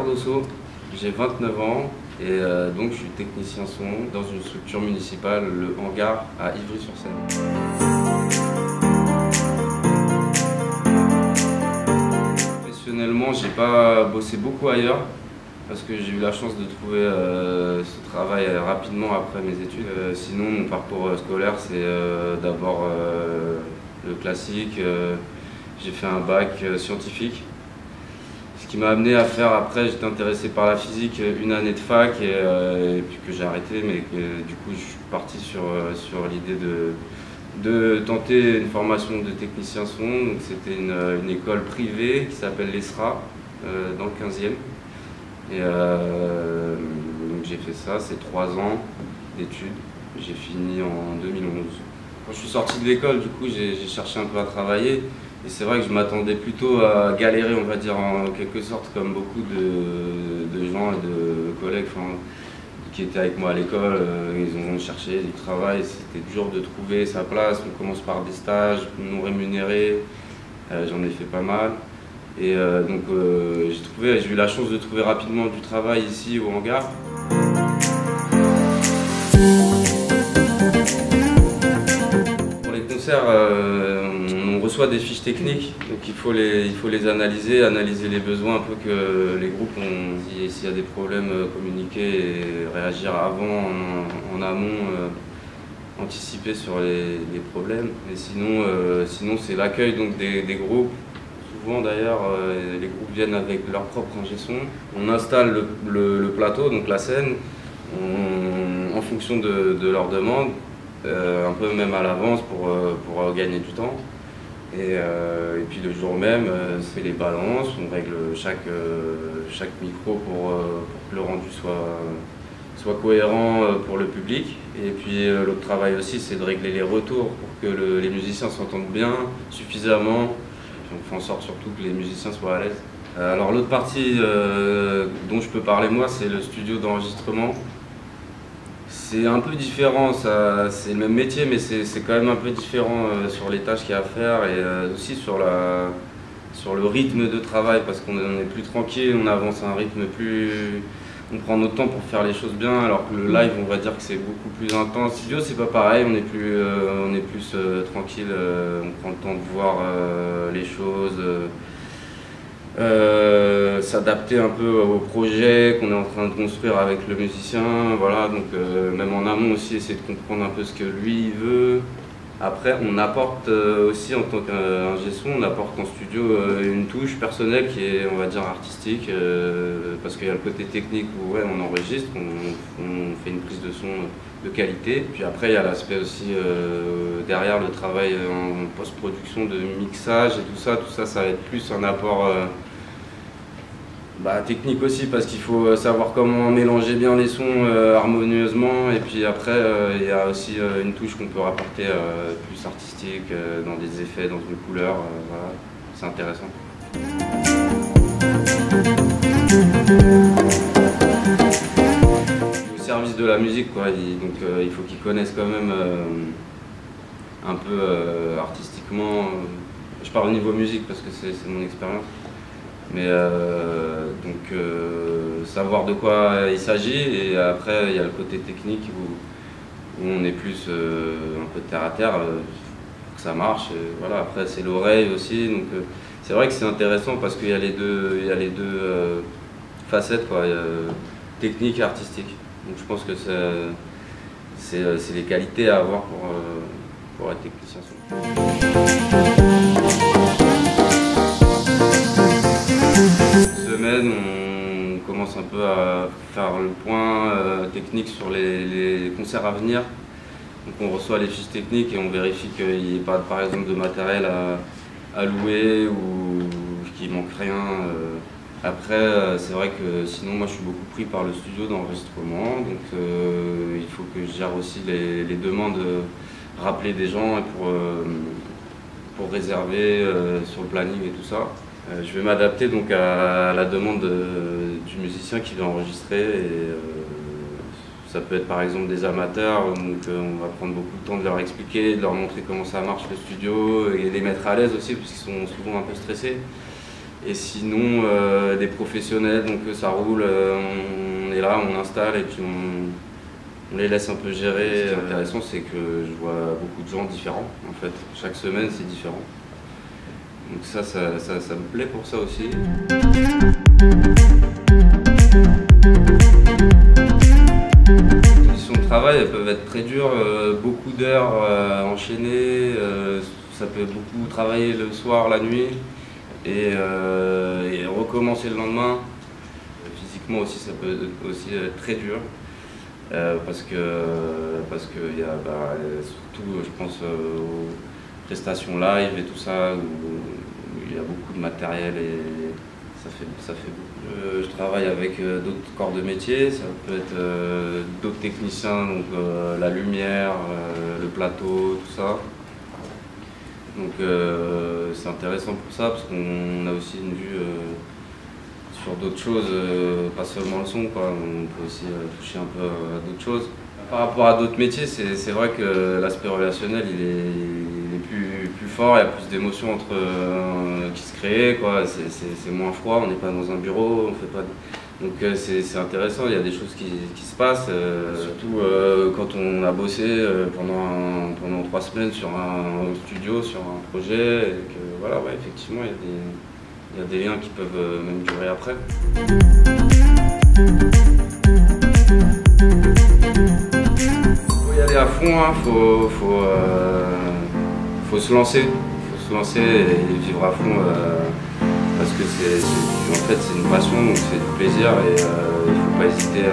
Cardoso, j'ai 29 ans et donc je suis technicien son dans une structure municipale, le hangar à Ivry-sur-Seine. Professionnellement, j'ai pas bossé beaucoup ailleurs parce que j'ai eu la chance de trouver ce travail rapidement après mes études. Sinon, mon parcours scolaire, c'est d'abord le classique. J'ai fait un bac scientifique. Ce qui m'a amené à faire après, j'étais intéressé par la physique, une année de fac et puis que j'ai arrêté, mais que, du coup je suis parti sur l'idée de tenter une formation de technicien son. Donc c'était une école privée qui s'appelle l'ESRA dans le 15e. Et donc j'ai fait ça, c'est 3 ans d'études. J'ai fini en 2011. Quand je suis sorti de l'école, du coup j'ai cherché un peu à travailler. Et c'est vrai que je m'attendais plutôt à galérer, on va dire, en quelque sorte, comme beaucoup de gens et de collègues qui étaient avec moi à l'école. Ils ont cherché du travail, c'était dur de trouver sa place. On commence par des stages non rémunérés, j'en ai fait pas mal. Et donc j'ai eu la chance de trouver rapidement du travail ici au hangar. Pour les concerts, on reçoit des fiches techniques, donc il faut les analyser les besoins un peu que les groupes ont. S'il y a des problèmes, communiquer et réagir avant, en amont, anticiper sur les problèmes. Et sinon c'est l'accueil des groupes. Souvent d'ailleurs, les groupes viennent avec leur propre ingé son. On installe le plateau, donc la scène, en fonction de leurs demandes, un peu même à l'avance pour gagner du temps. Et puis le jour même, c'est les balances, on règle chaque micro pour que le rendu soit cohérent pour le public. Et puis l'autre travail aussi, c'est de régler les retours pour que les musiciens s'entendent bien, suffisamment. On fait en sorte surtout que les musiciens soient à l'aise. Alors l'autre partie dont je peux parler moi, c'est le studio d'enregistrement. C'est un peu différent, c'est le même métier, mais c'est quand même un peu différent sur les tâches qu'il y a à faire et aussi sur le rythme de travail, parce qu'on est plus tranquille, on avance à un rythme on prend notre temps pour faire les choses bien, alors que le live, on va dire que c'est beaucoup plus intense. Le studio, c'est pas pareil, on est plus tranquille, on prend le temps de voir les choses, s'adapter un peu au projet qu'on est en train de construire avec le musicien, voilà, donc même en amont aussi, essayer de comprendre un peu ce que lui il veut. Après, on apporte aussi, en tant qu'ingé son, on apporte en studio une touche personnelle qui est, on va dire, artistique, parce qu'il y a le côté technique où ouais, on enregistre, on fait une prise de son de qualité. Puis après, il y a l'aspect aussi derrière le travail en post-production de mixage et tout ça, ça va être plus un apport technique aussi, parce qu'il faut savoir comment mélanger bien les sons harmonieusement, et puis après il y a aussi une touche qu'on peut rapporter plus artistique, dans des effets, dans une couleur, voilà, c'est intéressant. Au service de la musique, quoi, donc il faut qu'ils connaissent quand même un peu artistiquement, je parle au niveau musique parce que c'est mon expérience. Mais savoir de quoi il s'agit, et après il y a le côté technique où on est plus un peu terre à terre pour que ça marche. Et voilà, après c'est l'oreille aussi, donc c'est vrai que c'est intéressant parce qu'il y a les deux facettes, quoi, technique et artistique. Donc je pense que c'est les qualités à avoir pour être technicien son. On commence un peu à faire le point technique sur les concerts à venir. Donc on reçoit les fiches techniques et on vérifie qu'il n'y ait pas par exemple de matériel à louer ou qu'il manque rien. Après c'est vrai que sinon moi je suis beaucoup pris par le studio d'enregistrement, donc il faut que je gère aussi les demandes, rappeler des gens pour réserver sur le planning et tout ça. Je vais m'adapter donc à la demande du musicien qui veut enregistrer, et ça peut être par exemple des amateurs, donc on va prendre beaucoup de temps de leur expliquer, de leur montrer comment ça marche le studio et les mettre à l'aise aussi, parce qu'ils sont souvent un peu stressés. Et sinon, des professionnels, donc ça roule, on est là, on installe et puis on les laisse un peu gérer. Ce qui est intéressant, c'est que je vois beaucoup de gens différents en fait. Chaque semaine, c'est différent. Donc ça me plaît pour ça aussi. Les conditions de travail, elles peuvent être très dures, beaucoup d'heures enchaînées, ça peut beaucoup travailler le soir, la nuit et recommencer le lendemain. Physiquement aussi, ça peut aussi être très dur. Parce que y a surtout je pense aux prestations live et tout ça où il y a beaucoup de matériel et ça fait beaucoup. Je travaille avec d'autres corps de métier, ça peut être d'autres techniciens, donc la lumière, le plateau, tout ça. Donc c'est intéressant pour ça parce qu'on a aussi une vue sur d'autres choses, pas seulement le son, quoi. On peut aussi toucher un peu à d'autres choses. Par rapport à d'autres métiers, c'est vrai que l'aspect relationnel il est plus fort, il y a plus d'émotions entre qui se créent, quoi. C'est moins froid, on n'est pas dans un bureau, on fait pas. Donc c'est intéressant, il y a des choses qui se passent, surtout quand on a bossé pendant 3 semaines sur un studio, sur un projet, et que voilà, ouais, effectivement il y a des liens qui peuvent même durer après. Faut y aller à fond, hein. Faut se lancer, et vivre à fond parce que en fait c'est une passion, donc c'est du plaisir et il ne faut pas hésiter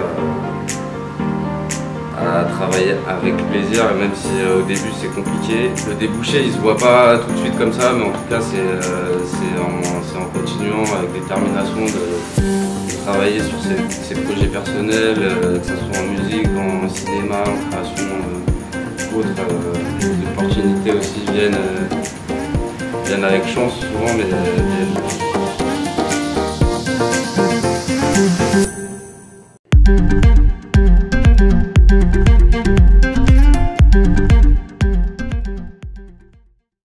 à travailler avec plaisir, même si au début c'est compliqué. Le débouché il se voit pas tout de suite comme ça, mais en tout cas c'est en continuant avec détermination de travailler sur ces projets personnels, que ce soit en musique, en cinéma, en création, les opportunités aussi viennent avec chance souvent, mais